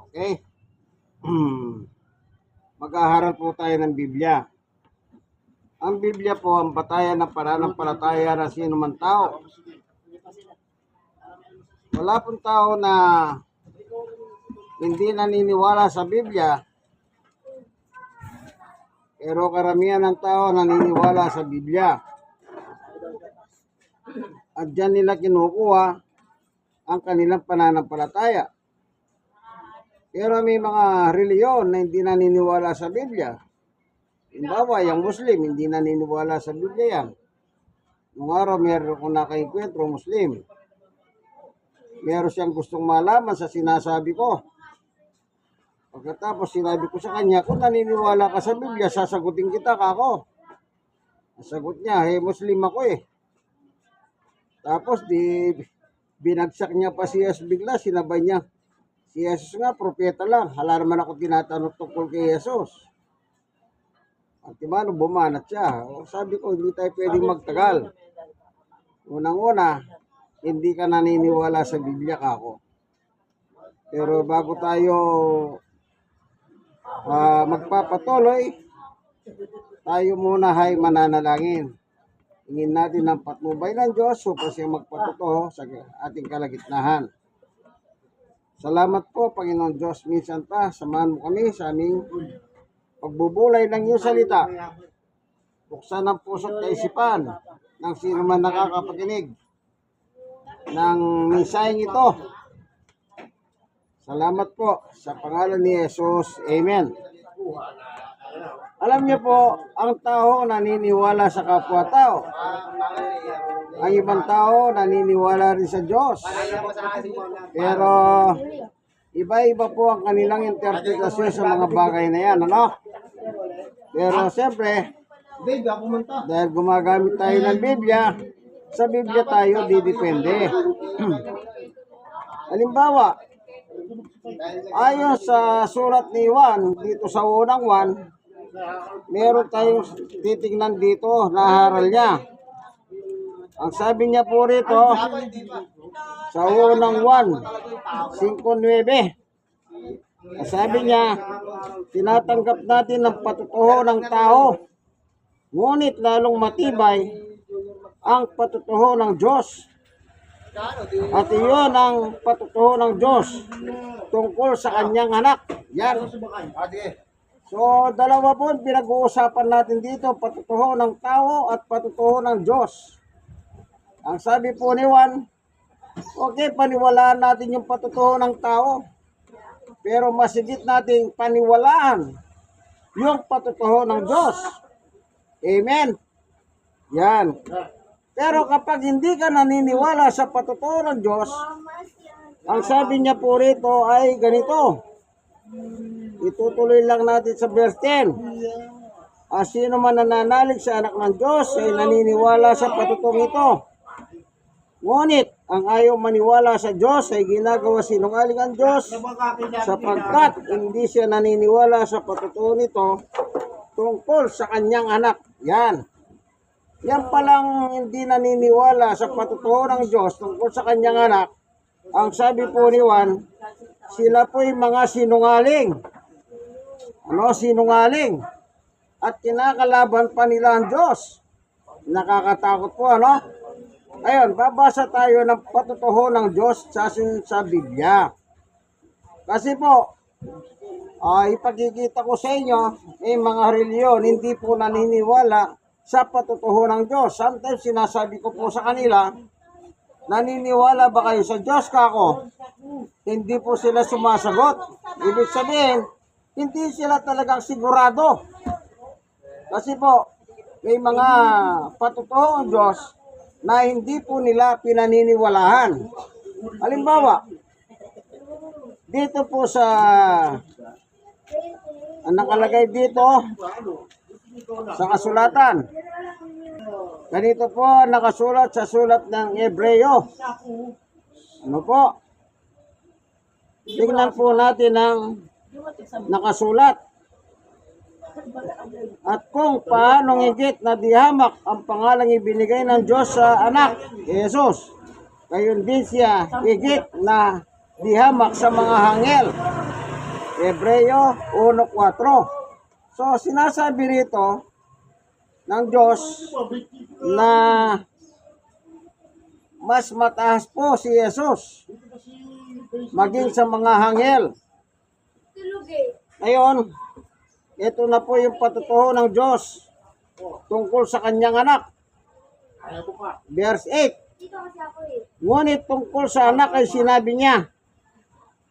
Okay? Mag-aaral po tayo ng Biblia. Ang Biblia po ang batayan ng pananampalataya ng sino man tao. Wala pong tao na hindi naniniwala sa Biblia, pero karamihan ng tao naniniwala sa Biblia. At dyan nila kinukuha ang kanilang pananampalataya. Pero may mga reliyon na hindi naniniwala sa Biblia. Halimbawa, yung Muslim, hindi naniniwala sa Biblia yan. Nung araw, meron akong nakainkwentro, Muslim. Meron siyang gustong malaman sa sinasabi ko. Pagkatapos sinabi ko sa kanya, kung naniniwala ka sa Biblia, sasagutin kita kako. Sagot niya, Muslim ako eh. Tapos binagsak niya pa si Jesus bigla, sinabay niya. Si Jesus nga, propeta lang. Hala naman ako tinatanong tungkol kay Jesus. At timano, bumanat siya. Sabi ko, hindi tayo pwedeng magtagal. Unang-una, hindi ka naniniwala sa Biblia kako. Pero bago tayo magpapatuloy, tayo muna ay mananalangin. Hingin natin ang patnubay ng Diyos upang siya magpatutuho sa ating kalagitnahan. Salamat po, Panginoon Diyos. Minsan pa, samahan mo kami sa aming pagbubulay ng iyong salita. Buksan ang puso't kaisipan ng sino man nakakapakinig ng mensaheng ito. Salamat po sa pangalan ni Jesus. Amen. Alam niyo po, ang tao naniniwala sa kapwa-tao. Ang ibang tao naniniwala rin sa Diyos. Pero iba-iba po ang kanilang interpretasyon sa mga bagay na yan, ano? Pero siyempre, dahil gumagamit tayo ng Biblia, sa Biblia tayo didepende. Halimbawa, ayon sa sulat ni Juan, dito sa unang Juan, meron tayong titignan dito na haral niya. Ang sabi niya po rito, sa unang Juan, 5:9, sabi niya, tinatanggap natin ang patutuho ng tao, ngunit lalong matibay ang patutuho ng Diyos. At iyon ang patutuho ng Diyos tungkol sa kanyang anak. Yan. So, dalawa po pinag-uusapan natin dito, patutuho ng tao at patutuho ng Diyos. Ang sabi po ni Juan, okay, paniwalaan natin yung patutuho ng tao, pero masigit nating paniwalaan yung patutuho ng Diyos. Amen. Yan. Pero kapag hindi ka naniniwala sa patutuho ng Diyos, ang sabi niya po rito ay ganito. Itutuloy lang natin sa verse 10. Sino man nananalig sa anak ng Diyos ay naniniwala sa patutuhong ito. Ngunit ang ayaw maniwala sa Diyos ay ginagawa sinungaling ang Diyos sapagkat hindi siya naniniwala sa patutuho nito tungkol sa kanyang anak. Yan. Yan palang hindi naniniwala sa patutuho ng Diyos tungkol sa kanyang anak. Ang sabi po ni Juan, sila po'y mga sinungaling. Ano, sinungaling? At kinakalaban pa nila ang Diyos. Nakakatakot po, ano? Ayun, babasa tayo ng patutuho ng Diyos sa Biblia. Kasi po, ipagkikita ko sa inyo, mga reliyon, hindi po naniniwala sa patutuho ng Diyos. Sometimes sinasabi ko po sa kanila, naniniwala ba kayo sa Diyos kako? Hindi po sila sumasagot. Ibig sabihin, hindi sila talagang sigurado. Kasi po, may mga patutuho ng Diyos na hindi po nila pinaniniwalahan. Halimbawa, dito po sa ang nakalagay dito sa kasulatan. Ganito po nakasulat sa sulat ng Hebreo. Ano po? Tingnan po natin ang nakasulat. At kung paanong higit na dihamak ang pangalang ibinigay ng Diyos sa anak, Jesus, gayon din siya higit na dihamak sa mga anghel Hebreo 1:4. So, sinasabi rito ng Diyos na mas mataas po si Jesus maging sa mga hangel. Ngayon, ito na po yung patutuho ng Diyos tungkol sa kanyang anak. Verse 8. Ngunit tungkol sa anak ay sinabi niya,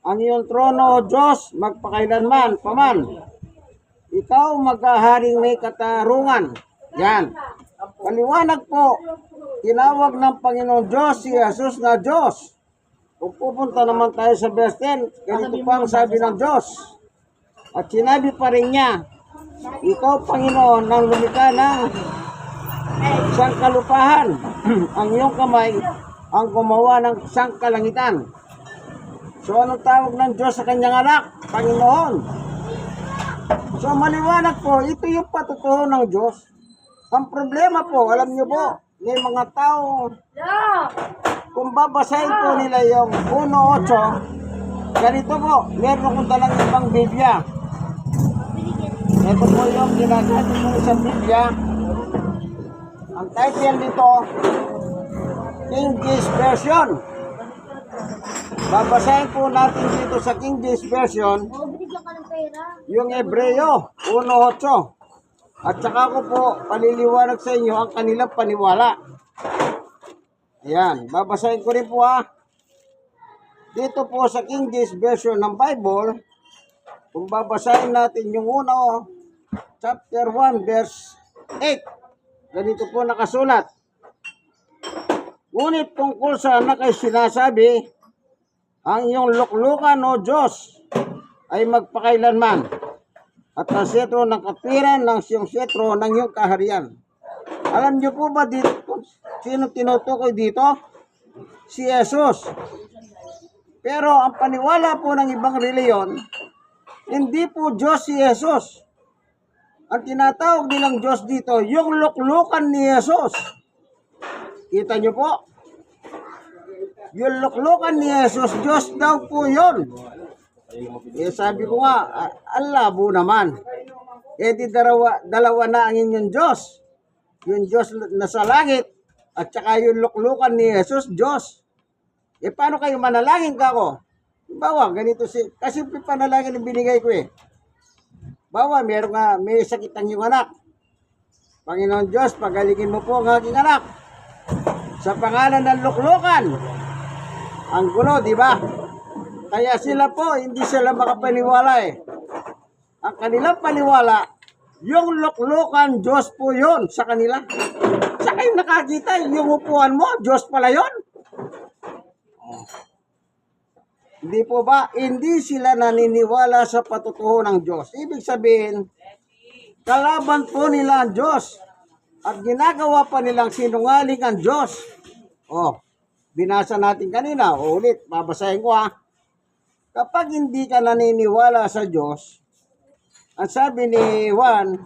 ang iyong trono, O Diyos, magpakailanman paman. Ikaw maghaharing may katarungan. Yan. Paliwanag po, tinawag ng Panginoon Diyos si Jesus na Diyos. Kung pupunta naman tayo sa verse 10, ganito pa ang sabi ng Diyos. At sinabi pa rin niya, ikaw, Panginoon, nang lumikha ng sangkalupahan, ang iyong kamay ang gumawa ng sangkalangitan. So, anong tawag ng Diyos sa kanyang anak? Panginoon. So, maliwanag po, ito yung patutuho ng Diyos. Ang problema po, alam niyo po, may mga tao, kung babasahin po nila yung 1:8, ganito po, meron akong dalang ibang Biblia. Ito po yung ginagamit ko sa Biblia. Ang title nito, King James Version. Babasahin po natin dito sa King James Version yung Hebreo 1:8. At saka ko po paliliwanag sa inyo ang kanilang paniwala. Ayan, babasahin ko rin po Dito po sa King James Version ng Bible, kung babasahin natin yung chapter 1 verse 8, ganito po nakasulat. Ngunit tungkol sa anak ay sinasabi, ang iyong luklukan, O Diyos, ay magpakailanman, at ang siyetro ng katwiran ng siyong siyetro ng iyong kaharian. Alam niyo po ba dito, sino tinutukoy dito? Si Jesus. Pero ang paniwala po ng ibang reliyon, hindi po Diyos si Jesus. Ang tinatawag nilang Diyos dito, yung luklukan ni Jesus. Kita niyo po? Yung luklukan ni Jesus, Diyos daw po yun. Sabi ko nga, ang labo naman. Di dalawa na ang inyong Diyos. Yung Diyos na sa langit, at saka yung luklukan ni Jesus, Diyos. Paano kayo manalangin ka ko? Bawa, ganito kasi panalangin ang binigay ko Bawa, may sakit ang iyong anak. Panginoon Diyos, pagalingin mo po ang aking anak. Sa pangalan ng luklukan. Ang gulo, di ba? Kaya sila po, hindi sila makapaniwala Ang kanilang paniwala, yung luklukan, Diyos po yun sa kanila. Sa kayo nakakita, yung upuan mo, Diyos pala yun. Hindi po ba? Hindi sila naniniwala sa patutuho ng Diyos. Ibig sabihin, kalaban po nila ang Diyos. At ginagawa pa nilang sinungaling ang Diyos. Binasa natin kanina. Ulit, babasahin ko Kapag hindi ka naniniwala sa Diyos, ang sabi ni Juan,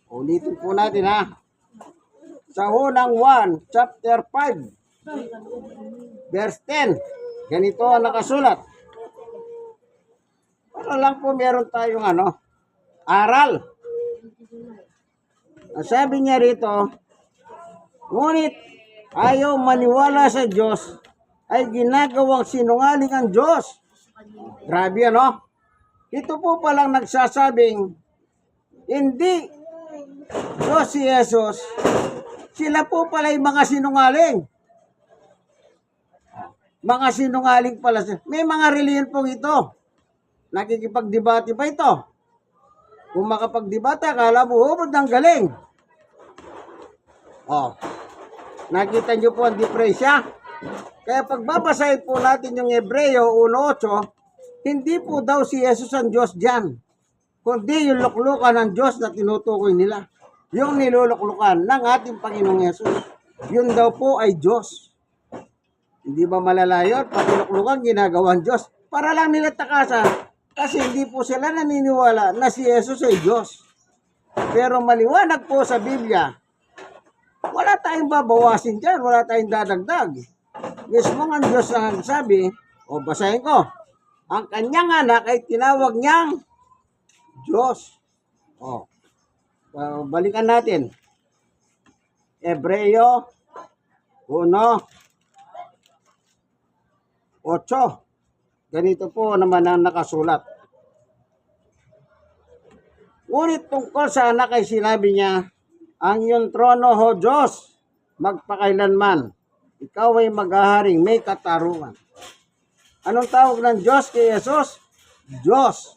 ulitin po natin sa unang 1, chapter 5, verse 10, ganito ang nakasulat. Para lang po meron tayong aral. Ang sabi niya rito, ngunit ayaw maniwala sa Diyos ay ginagawang sinungaling ang Diyos. Grabe Ito po palang nagsasabing, hindi Diyos si Jesus, sila po pala yung mga sinungaling. Mga sinungaling pala. May mga reliyon pong ito. Nakikipagdebate pa ito. Kung makapagdebate, akala mo, hubod ng galing. Nakita nyo po ang diferensya. Kaya pagbabasahin po natin yung Hebreo 1:8, hindi po daw si Jesus ang Diyos dyan, kundi yung luklukan ng Diyos na tinutukoy nila. Yung niluluklukan ng ating Panginoong Jesus. Yun daw po ay Diyos. Hindi ba malalayo? Pati luklukan ginagawang Diyos. Para lang nila takasan. Kasi hindi po sila naniniwala na si Jesus ay Diyos. Pero maliwanag po sa Biblia, wala tayong babawasin dyan, wala tayong dadagdag. Mismo ang Diyos ang sabi, basahin ko. Ang kanyang anak ay tinawag niyang Diyos. Oh. Balikan natin. Hebreo 1:8. Ganito po naman ang nakasulat. Ngunit tungkol sa anak ay sinabi niya, ang iyong trono, ho Diyos, magpakailanman. Ikaw ay maghaharing may katarungan. Anong tawag ng Diyos kay Jesus? Diyos.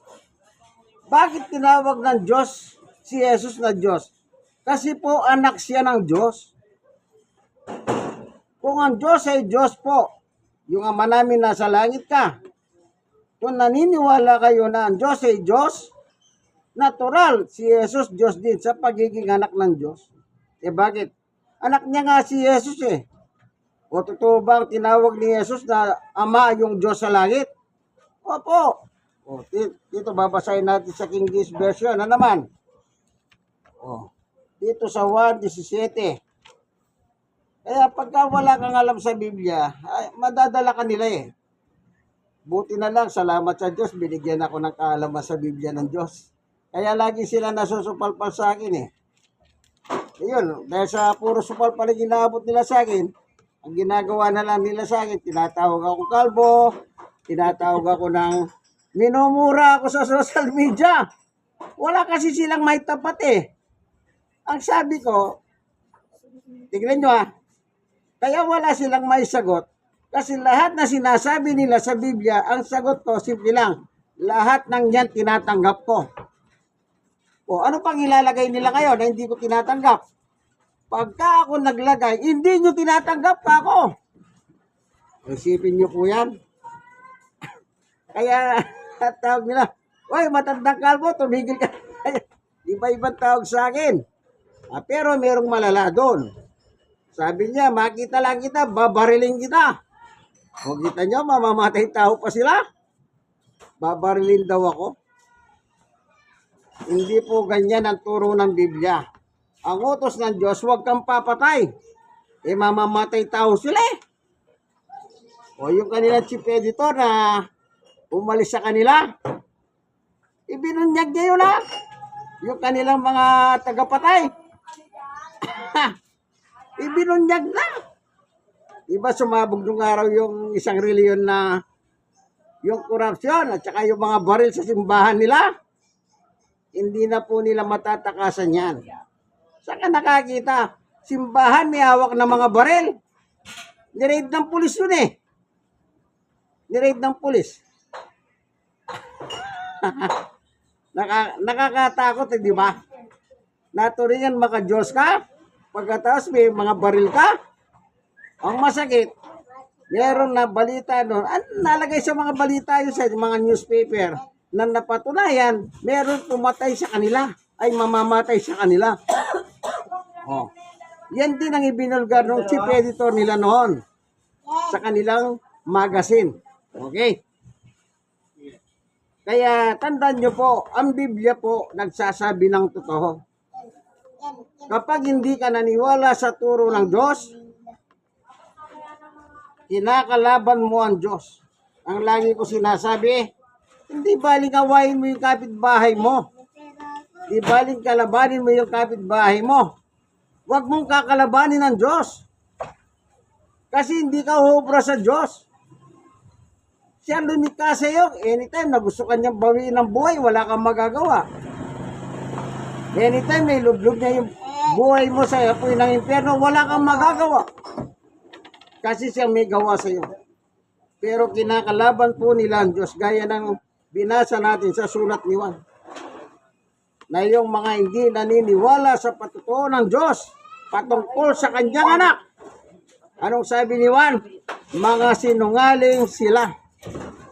Bakit tinawag ng Diyos si Jesus na Diyos? Kasi po anak siya ng Diyos. Kung ang Diyos ay Diyos po, yung Ama namin nasa langit ka, kung naniniwala kayo na ang Diyos ay Diyos, natural, si Jesus Diyos din sa pagiging anak ng Diyos. Eh bakit? Anak niya nga si Jesus eh. O totoo bang tinawag ni Jesus na Ama yung Diyos sa langit? Opo. O, dito babasahin natin sa King James Version. Ano naman? O, dito sa 1:17. Kaya pagka wala kang alam sa Biblia, ay, madadala ka nila eh. Buti na lang, salamat sa Diyos, binigyan ako ng kaalaman sa Biblia ng Diyos. Kaya lagi sila nasusupalpal sa akin eh. Ayun, dahil sa puro supalpal ang ginaabot nila sa akin, ang ginagawa na lang nila sa akin, tinatawag akong kalbo, tinatawag ako ng minumura ako sa social media. Wala kasi silang may tapat eh. Ang sabi ko, tignan nyo ah, kaya wala silang may sagot. Kasi lahat na sinasabi nila sa Biblia, ang sagot ko, simple lang, lahat ng yan tinatanggap ko. O ano pang ilalagay nila kayo na hindi ko tinatanggap? Pagka ako naglagay, hindi nyo tinatanggap pa ako. Isipin nyo po yan. Kaya, tawag nila, "Uy, matandang kalbo, tumigil ka." Iba-ibang tawag sa akin. Pero merong malala doon. Sabi niya, makita lang kita, babariling kita. O kita nyo, mamamatay tao pa sila. Babarilin daw ako. Hindi po ganyan ang turo ng Biblia. Ang utos ng Diyos, huwag kang papatay. Mamamatay tao sila eh. O yung kanilang chief editor na umalis sa kanila, ibinunyag niya yun ha. Yung kanilang mga tagapatay. Ibinunyag na. Iba sumabog nung araw yung isang reliyon na yung korupsyon at saka yung mga baril sa simbahan nila. Hindi na po nila matatakasan yan. Saan ka nakakita? Simbahan may hawak ng mga baril. Nireid ng pulis yun eh. Nireid ng pulis. Nakakatakot eh, di ba? Naturingan maka-Diyos ka, pagkatapos may mga baril ka. Ang masakit, meron na balita doon. Nalagay sa mga balita yun sa mga newspaper na napatunayan, meron pumatay sa kanila, ay mamamatay sa kanila. Oh. Yan din ang ibinulgar ng chief editor nila noon sa kanilang magazine. Okay? Kaya tandaan nyo po, ang Biblia po nagsasabi ng totoo. Kapag hindi ka naniwala sa turo ng Diyos, kinakalaban mo ang Diyos. Ang lagi ko sinasabi, hindi baling awayin mo yung kapitbahay mo. Hindi baling kalabanin mo yung kapitbahay mo. Huwag mong kakalabanin ang Diyos. Kasi hindi ka huubra sa Diyos. Siya lumikha sa iyo. Anytime na gusto kanyang bawiin ng buhay, wala kang magagawa. Anytime na ilublob niya yung buhay mo sa apoy ng impyerno, wala kang magagawa. Kasi siya may gawa sa iyo. Pero kinakalaban po nila ang Diyos, gaya ng binasa natin sa sulat ni Juan. Na yung mga hindi naniniwala sa patutuo ng Diyos patungkol sa kanyang anak. Anong sabi ni Juan? Mga sinungaling sila.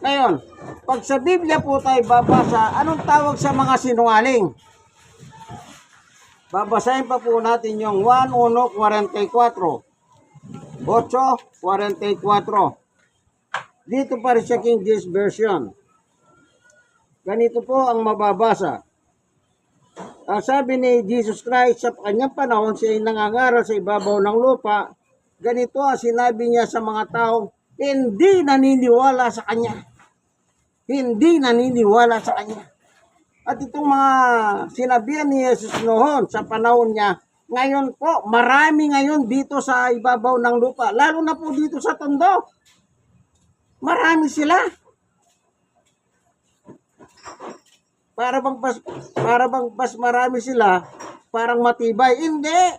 Ngayon, pag sa Biblia po tayo babasa, anong tawag sa mga sinungaling? Babasahin pa po natin yung 1:44. 8:44. Dito pa rin sa King James Version. Ganito po ang mababasa. Ang sabi ni Jesus Christ sa kanyang panahon, siya ay nangangaral sa ibabaw ng lupa. Ganito ang sinabi niya sa mga tao, hindi naniniwala sa kanya. hindi naniniwala sa Kanya. At itong mga sinabihan ni Jesus noon sa panahon niya, ngayon po, marami ngayon dito sa ibabaw ng lupa, lalo na po dito sa Tondo. Marami sila. Para bang pas marami sila, parang matibay. Hindi.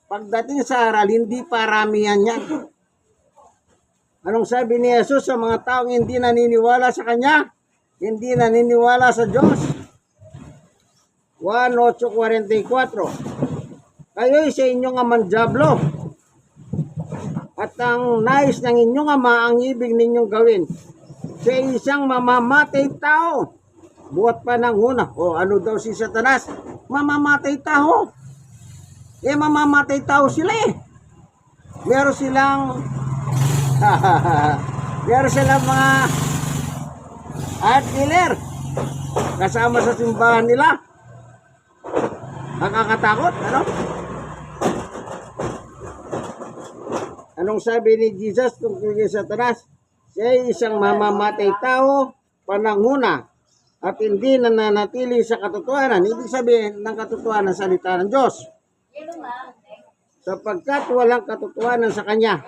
Pagdating sa aral, hindi paramihan yan. Anong sabi ni Jesus sa mga taong hindi naniniwala sa Kanya? Hindi naniniwala sa Diyos. 1:8:44. Kayo'y sa inyong amang dyablo. At ang nais ng inyong ama ang ibig ninyong gawin. Sa isang mamamatay tao. Buhat pa ng una. O ano daw si Satanas? Mamamatay tao. Mamamatay tao sila Meron silang mga art dealer kasama sa simbahan nila. Nakakatakot, ano? Anong sabi ni Jesus tungkol kay Satanas? Siya ay isang mamamatay tao, pananguna, at hindi nananatili sa katotohanan. Ibig sabihin ng katotohanan ng salita ng Diyos. Sapagkat walang katotohanan sa Kanya.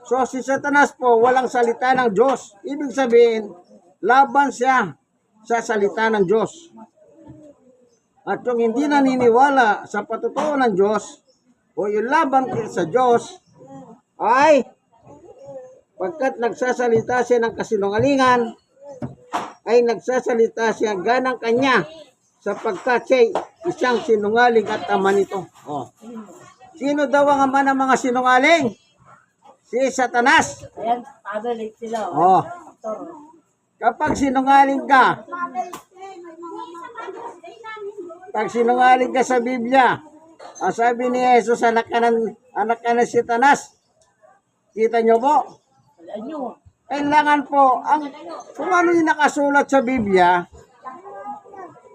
So si Satanas po, walang salita ng Diyos. Ibig sabihin, laban siya sa salita ng Diyos. At yung hindi naniniwala sa patotoo ng Diyos, o yung laban sa Diyos, ay pagkat nagsasalita siya ng kasinungalingan, ay nagsasalita siya ganang Kanya, sapagkat siya isang sinungaling at ama nito. Sino daw ang ama ng mga sinungaling? Si Satanas. Ayan, pabalik sila. Kapag sinungaling ka, sa Biblia, ang sabi ni Jesus, anak ka ng Satanas. Kita nyo po? Kailangan po, kung ano yung nakasulat sa Biblia,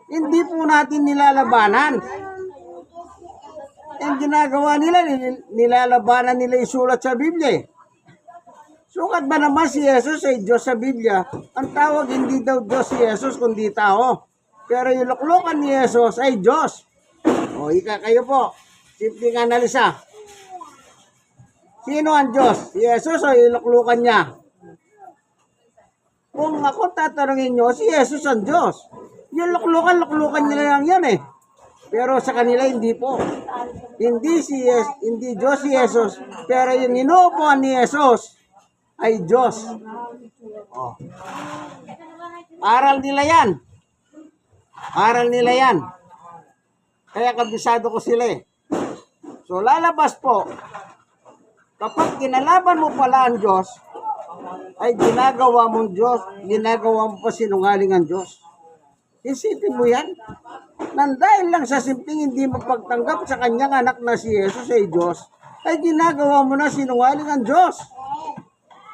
hindi po natin nilalabanan. Ang ginagawa nila, nilalabanan nila yung sulat sa Biblia. Sukat ba naman si Jesus ay Diyos sa Biblia? Ang tawag hindi daw Diyos si Jesus kundi tao. Pero yung luklukan ni Jesus ay Diyos. Ika kayo po. Simpleng analisa. Sino ang Diyos? Si Jesus o yung luklukan niya? Kung ako tatanungin nyo, si Jesus ang Diyos. Yung luklukan nila lang yan Pero sa kanila hindi po. Hindi Diyos si Jesus, pero yung inuupuan ni Jesus ay Diyos. Aral nila yan. Kaya kabisado ko sila So lalabas po, kapag kinalaban mo pala ang Diyos, ay ginagawa mo pa sinungaling ang Diyos. Isipin mo yan. Nang dahil lang sa simpleng hindi mapagtanggap sa kanyang anak na si Jesus ay Diyos, ay ginagawa mo na sinungaling ang Diyos.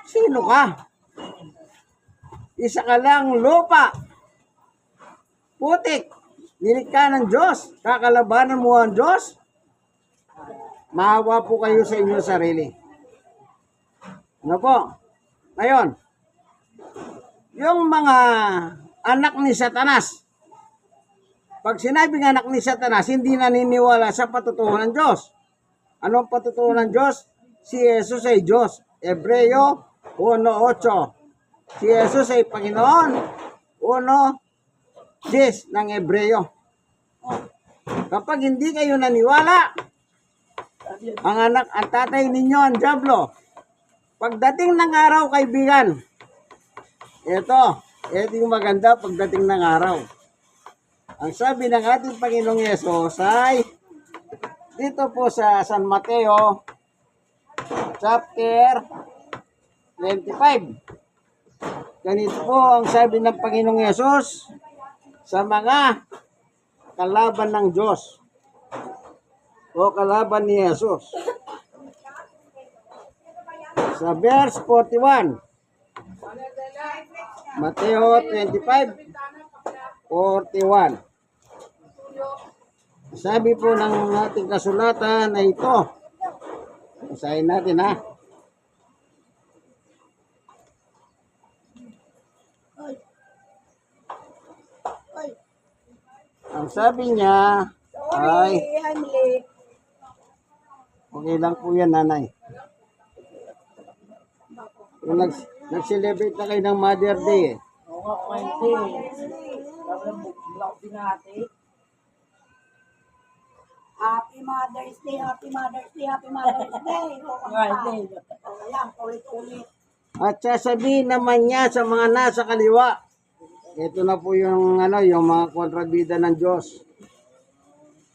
Sino ka? Isa ka lang lupa. Putik. Nilikha ng Diyos. Kakalabanan mo ang Diyos. Maawa po kayo sa inyong sarili. Ano po? Ngayon, yung mga anak ni Satanas, pag sinabing anak ni Satanas, hindi naniniwala sa patutuhan ng Diyos. Anong patutuhan ng Diyos? Si Jesus ay Diyos. Hebreo 1:8. Si Jesus ay Panginoon. 1:10 ng Hebreo. Kapag hindi kayo naniwala, ang tatay ninyo ang dyablo. Pagdating ng araw, kaibigan, ito yung maganda pagdating ng araw. Ang sabi ng ating Panginoong Yesus ay dito po sa San Mateo chapter 25. Ganito po ang sabi ng Panginoong Yesus sa mga kalaban ng Diyos o kalaban ni Yesus. Sa verse 41, Mateo 25:41. Sabi po ng ating kasulatan ay ito. Basahin natin Ang sabi niya ay, okay lang po yan, nanay. Yung nag-celebrate na kayo ng Mother Day eh. Happy Mother's Day, Happy Mother's Day, Happy Mother's Day. Ayan, ulit-ulit. At sasabihin naman niya sa mga nasa kaliwa, ito na po yung yung mga kontrabida ng Diyos.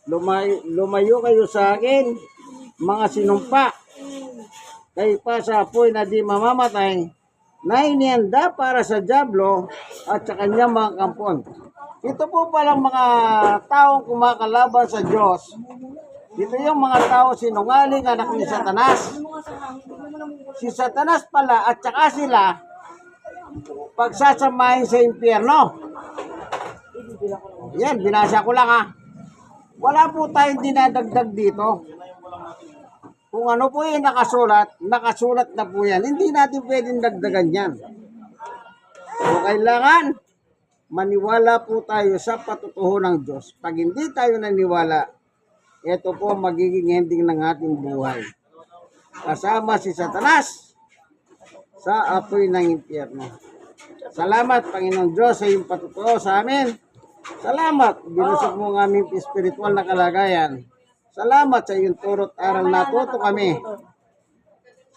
Lumayo kayo sa akin, mga sinumpa. Kayo pa sa apoy na di mamamatay, na inianda para sa dyablo at sa kanyang mga kampon. Ito po palang mga taong kumakalaban sa Diyos. Ito yung mga tao sinungaling, anak ni Satanas. Si Satanas pala at saka sila pagsasamahin sa impyerno. Yan, binasa ko lang ha. Wala po tayong dinadagdag dito. Kung ano po yung nakasulat na po yan. Hindi natin pwedeng dagdagan yan. So, kailangan maniwala po tayo sa patutuho ng Diyos. Pag hindi tayo naniwala, ito po magiging ending ng ating buhay. Kasama si Satanas sa apoy ng impyerno. Salamat, Panginoon Diyos, sa iyong patutuo sa amin. Salamat, binusog mo ang aming spiritual na kalagayan. Salamat sa iyong turot aral natuto kami.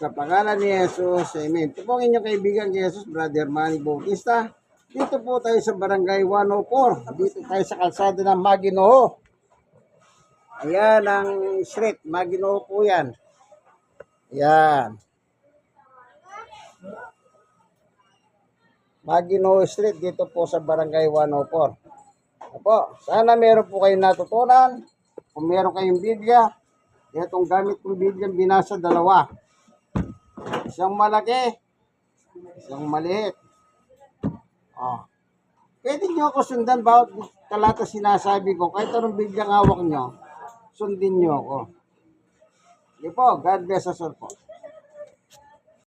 Sa pangalan ni Jesus, Amen. Ito po ang inyong kaibigan kay Jesus, Brother Manny Bautista. Dito po tayo sa Barangay 104. Dito tayo sa kalsada ng Maginoo. Ayan ang street. Maginoo po yan. Ayan. Maginoo Street dito po sa Barangay 104. Opo, sana meron po kayong natutunan. Kung meron kayong Biblia, itong gamit kong Biblia binasa dalawa. Isang malaki, isang maliit. Oh. Pwede nyo ako sundan bawat talata sinasabi ko. Kahit anong Biblia ang hawak nyo, sundin nyo ako. Sige po, God bless us all po.